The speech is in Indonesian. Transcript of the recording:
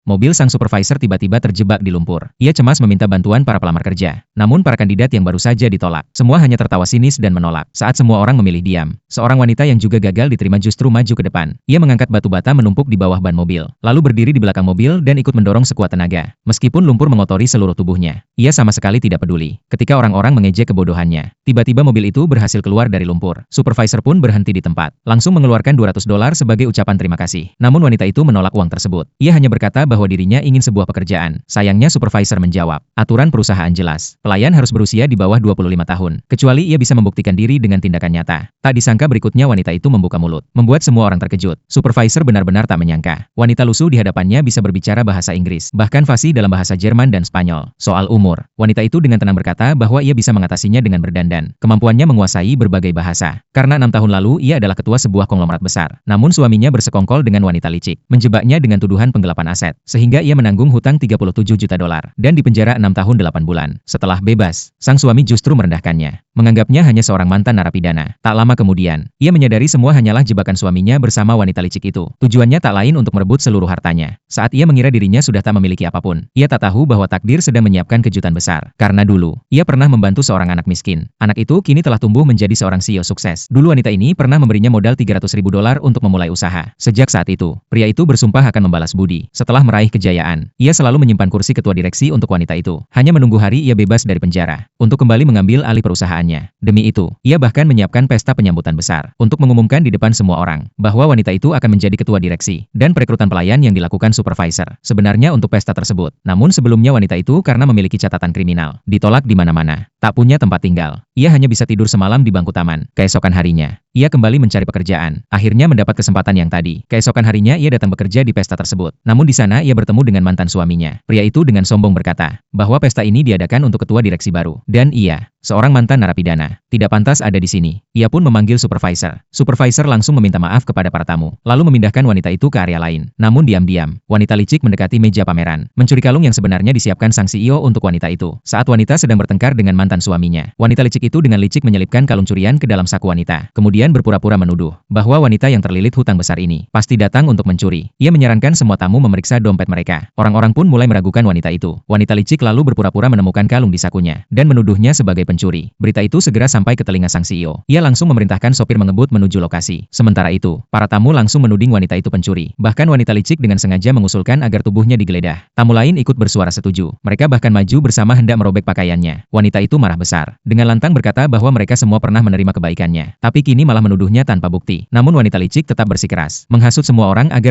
Mobil sang supervisor tiba-tiba terjebak di lumpur. Ia cemas meminta bantuan para pelamar kerja. Namun para kandidat yang baru saja ditolak, semua hanya tertawa sinis dan menolak. Saat semua orang memilih diam, seorang wanita yang juga gagal diterima justru maju ke depan. Ia mengangkat batu bata menumpuk di bawah ban mobil, lalu berdiri di belakang mobil dan ikut mendorong sekuat tenaga. Meskipun lumpur mengotori seluruh tubuhnya, ia sama sekali tidak peduli. Ketika orang-orang mengejek kebodohannya, tiba-tiba mobil itu berhasil keluar dari lumpur. Supervisor pun berhenti di tempat, langsung mengeluarkan $200 sebagai ucapan terima kasih. Namun wanita itu menolak uang tersebut. Ia hanya berkata bahwa dirinya ingin sebuah pekerjaan. Sayangnya supervisor menjawab, aturan perusahaan jelas, pelayan harus berusia di bawah 25 tahun, kecuali ia bisa membuktikan diri dengan tindakan nyata. Tak disangka berikutnya wanita itu membuka mulut, membuat semua orang terkejut. Supervisor benar-benar tak menyangka, wanita lusuh di hadapannya bisa berbicara bahasa Inggris, bahkan fasih dalam bahasa Jerman dan Spanyol. Soal umur, wanita itu dengan tenang berkata bahwa ia bisa mengatasinya dengan berdandan. Kemampuannya menguasai berbagai bahasa. Karena 6 tahun lalu ia adalah ketua sebuah konglomerat besar. Namun suaminya bersekongkol dengan wanita licik, menjebaknya dengan tuduhan penggelapan aset, sehingga ia menanggung hutang $37 juta dan dipenjara 6 tahun 8 bulan. Setelah bebas, sang suami justru merendahkannya, menganggapnya hanya seorang mantan narapidana. Tak lama kemudian, ia menyadari semua hanyalah jebakan suaminya bersama wanita licik itu. Tujuannya tak lain untuk merebut seluruh hartanya. Saat ia mengira dirinya sudah tak memiliki apapun, ia tak tahu bahwa takdir sedang menyiapkan kejutan besar. Karena dulu, ia pernah membantu seorang anak miskin. Anak itu kini telah tumbuh menjadi seorang CEO sukses. Dulu wanita ini pernah memberinya modal $300.000 untuk memulai usaha. Sejak saat itu, pria itu bersumpah akan membalas budi. Setelah meraih kejayaan, ia selalu menyimpan kursi ketua direksi untuk wanita itu, hanya menunggu hari ia bebas dari penjara, untuk kembali mengambil alih perusahaannya. Demi itu, ia bahkan menyiapkan pesta penyambutan besar, untuk mengumumkan di depan semua orang, bahwa wanita itu akan menjadi ketua direksi, dan perekrutan pelayan yang dilakukan supervisor. Sebenarnya untuk pesta tersebut, namun sebelumnya wanita itu karena memiliki catatan kriminal, ditolak di mana-mana, tak punya tempat tinggal. Ia hanya bisa tidur semalam di bangku taman. Keesokan harinya, ia kembali mencari pekerjaan. Akhirnya mendapat kesempatan yang tadi. Keesokan harinya ia datang bekerja di pesta tersebut. Namun di sana ia bertemu dengan mantan suaminya. Pria itu dengan sombong berkata, bahwa pesta ini diadakan untuk ketua direksi baru. Dan ia, seorang mantan narapidana, tidak pantas ada di sini. Ia pun memanggil supervisor. Supervisor langsung meminta maaf kepada para tamu, lalu memindahkan wanita itu ke area lain. Namun diam-diam, wanita licik mendekati meja pameran, mencuri kalung yang sebenarnya disiapkan sang CEO untuk wanita itu. Saat wanita sedang bertengkar dengan mantan suaminya, wanita licik itu dengan licik menyelipkan kalung curian ke dalam saku wanita. Kemudian berpura-pura menuduh bahwa wanita yang terlilit hutang besar ini pasti datang untuk mencuri. Ia menyarankan semua tamu memeriksa dompet mereka. Orang-orang pun mulai meragukan wanita itu. Wanita licik lalu berpura-pura menemukan kalung di sakunya dan menuduhnya sebagai pencuri. Berita itu segera sampai ke telinga sang CEO. Ia langsung memerintahkan sopir mengebut menuju lokasi. Sementara itu, para tamu langsung menuding wanita itu pencuri. Bahkan wanita licik dengan sengaja mengusulkan agar tubuhnya digeledah. Tamu lain ikut bersuara setuju. Mereka bahkan maju bersama hendak merobek pakaiannya. Wanita itu marah besar, dengan lantang berkata bahwa mereka semua pernah menerima kebaikannya, tapi kini malah menuduhnya tanpa bukti. Namun wanita licik tetap bersikeras, menghasut semua orang agar